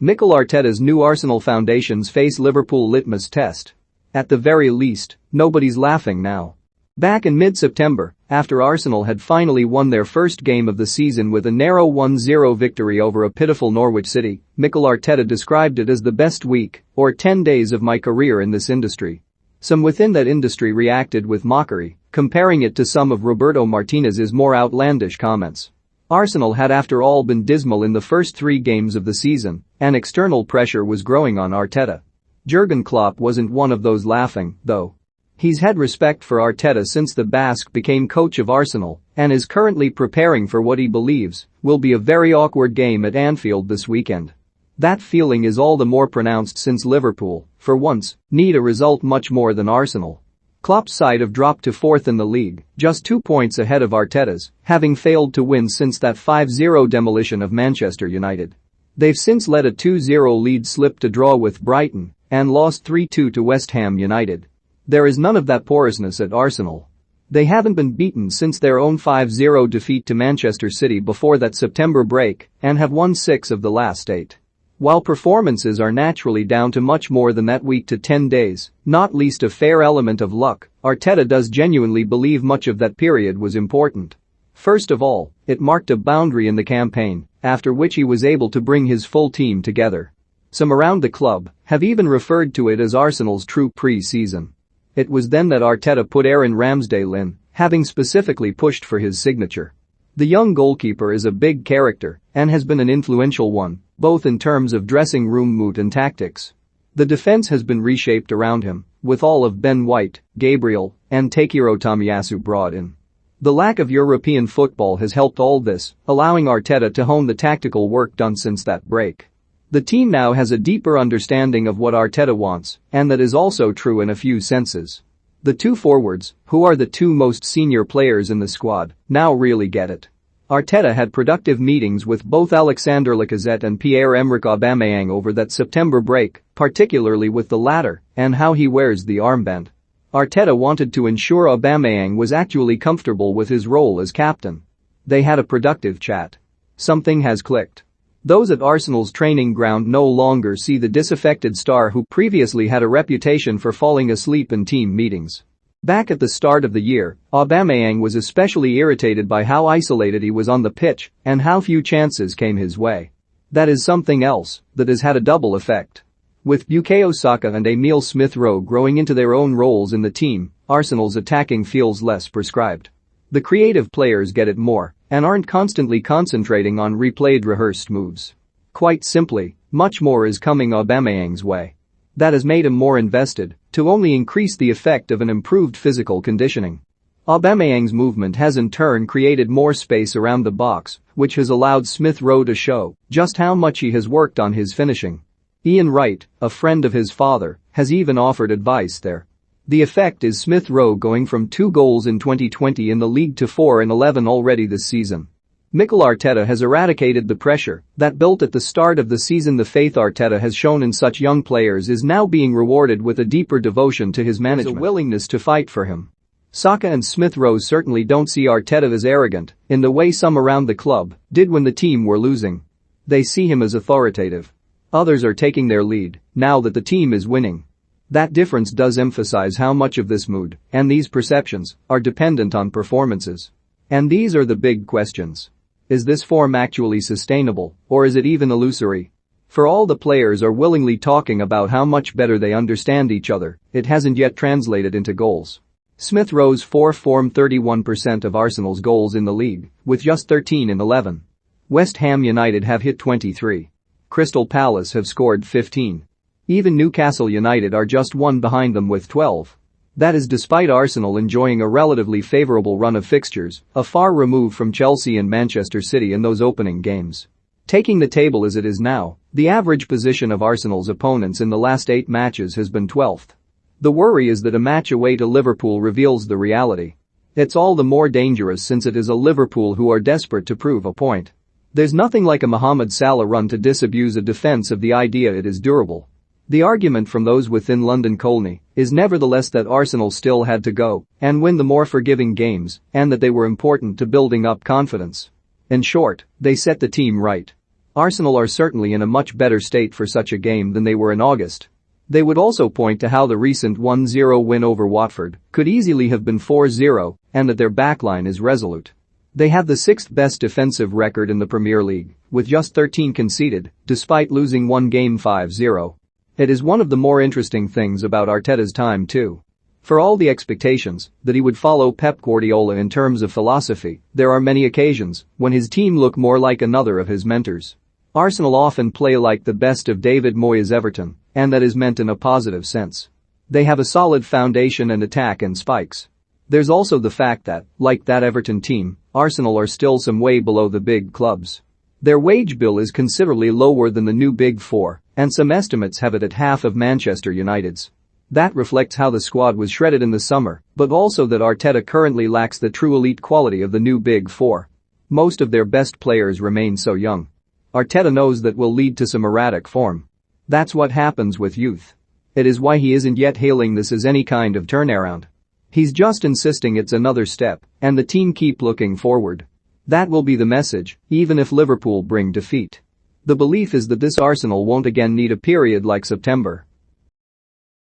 Mikel Arteta's new Arsenal foundations face Liverpool litmus test. At the very least, nobody's laughing now. Back in mid-September, after Arsenal had finally won their first game of the season with a narrow 1-0 victory over a pitiful Norwich City, Mikel Arteta described it as the best week or 10 days of my career in this industry. Some within that industry reacted with mockery, comparing it to some of Roberto Martinez's more outlandish comments. Arsenal had after all been dismal in the first 3 games of the season, and external pressure was growing on Arteta. Jurgen Klopp wasn't one of those laughing, though. He's had respect for Arteta since the Basque became coach of Arsenal and is currently preparing for what he believes will be a very awkward game at Anfield this weekend. That feeling is all the more pronounced since Liverpool, for once, need a result much more than Arsenal. Klopp's side have dropped to 4th in the league, just 2 points ahead of Arteta's, having failed to win since that 5-0 demolition of Manchester United. They've since let a 2-0 lead slip to draw with Brighton and lost 3-2 to West Ham United. There is none of that porousness at Arsenal. They haven't been beaten since their own 5-0 defeat to Manchester City before that September break and have won 6 of the last 8. While performances are naturally down to much more than that week to 10 days, not least a fair element of luck, Arteta does genuinely believe much of that period was important. First of all, it marked a boundary in the campaign, after which he was able to bring his full team together. Some around the club have even referred to it as Arsenal's true pre-season. It was then that Arteta put Aaron Ramsdale in, having specifically pushed for his signature. The young goalkeeper is a big character and has been an influential one, both in terms of dressing room mood and tactics. The defense has been reshaped around him, with all of Ben White, Gabriel, and Takehiro Tomiyasu brought in. The lack of European football has helped all this, allowing Arteta to hone the tactical work done since that break. The team now has a deeper understanding of what Arteta wants, and that is also true in a few senses. The 2 forwards, who are the 2 most senior players in the squad, now really get it. Arteta had productive meetings with both Alexander Lacazette and Pierre-Emerick Aubameyang over that September break, particularly with the latter and how he wears the armband. Arteta wanted to ensure Aubameyang was actually comfortable with his role as captain. They had a productive chat. Something has clicked. Those at Arsenal's training ground no longer see the disaffected star who previously had a reputation for falling asleep in team meetings. Back at the start of the year, Aubameyang was especially irritated by how isolated he was on the pitch and how few chances came his way. That is something else that has had a double effect. With Bukayo Saka and Emile Smith-Rowe growing into their own roles in the team, Arsenal's attacking feels less prescribed. The creative players get it more and aren't constantly concentrating on replayed rehearsed moves. Quite simply, much more is coming Aubameyang's way. That has made him more invested, to only increase the effect of an improved physical conditioning. Aubameyang's movement has in turn created more space around the box, which has allowed Smith-Rowe to show just how much he has worked on his finishing. Ian Wright, a friend of his father, has even offered advice there. The effect is Smith-Rowe going from 2 goals in 2020 in the league to 4 in 11 already this season. Mikel Arteta has eradicated the pressure that built at the start of the season. The faith Arteta has shown in such young players is now being rewarded with a deeper devotion to his management, a willingness to fight for him. Saka and Smith-Rowe certainly don't see Arteta as arrogant in the way some around the club did when the team were losing. They see him as authoritative. Others are taking their lead now that the team is winning. That difference does emphasize how much of this mood and these perceptions are dependent on performances. And these are the big questions. Is this form actually sustainable, or is it even illusory? For all the players are willingly talking about how much better they understand each other, it hasn't yet translated into goals. Smith-Rowe's 4 formed 31% of Arsenal's goals in the league, with just 13 in 11. West Ham United have hit 23. Crystal Palace have scored 15. Even Newcastle United are just 1 behind them with 12. That is despite Arsenal enjoying a relatively favourable run of fixtures, a far remove from Chelsea and Manchester City in those opening games. Taking the table as it is now, the average position of Arsenal's opponents in the last 8 matches has been 12th. The worry is that a match away to Liverpool reveals the reality. It's all the more dangerous since it is a Liverpool who are desperate to prove a point. There's nothing like a Mohamed Salah run to disabuse a defence of the idea it is durable. The argument from those within London Colney is nevertheless that Arsenal still had to go and win the more forgiving games and that they were important to building up confidence. In short, they set the team right. Arsenal are certainly in a much better state for such a game than they were in August. They would also point to how the recent 1-0 win over Watford could easily have been 4-0 and that their backline is resolute. They have the sixth best defensive record in the Premier League, with just 13 conceded, despite losing one game 5-0. It is one of the more interesting things about Arteta's time too. For all the expectations that he would follow Pep Guardiola in terms of philosophy, there are many occasions when his team look more like another of his mentors. Arsenal often play like the best of David Moyes' Everton, and that is meant in a positive sense. They have a solid foundation and attack and spikes. There's also the fact that, like that Everton team, Arsenal are still some way below the big clubs. Their wage bill is considerably lower than the new Big Four, and some estimates have it at half of Manchester United's. That reflects how the squad was shredded in the summer, but also that Arteta currently lacks the true elite quality of the new Big Four. Most of their best players remain so young. Arteta knows that will lead to some erratic form. That's what happens with youth. It is why he isn't yet hailing this as any kind of turnaround. He's just insisting it's another step, and the team keep looking forward. That will be the message, even if Liverpool bring defeat. The belief is that this Arsenal won't again need a period like September.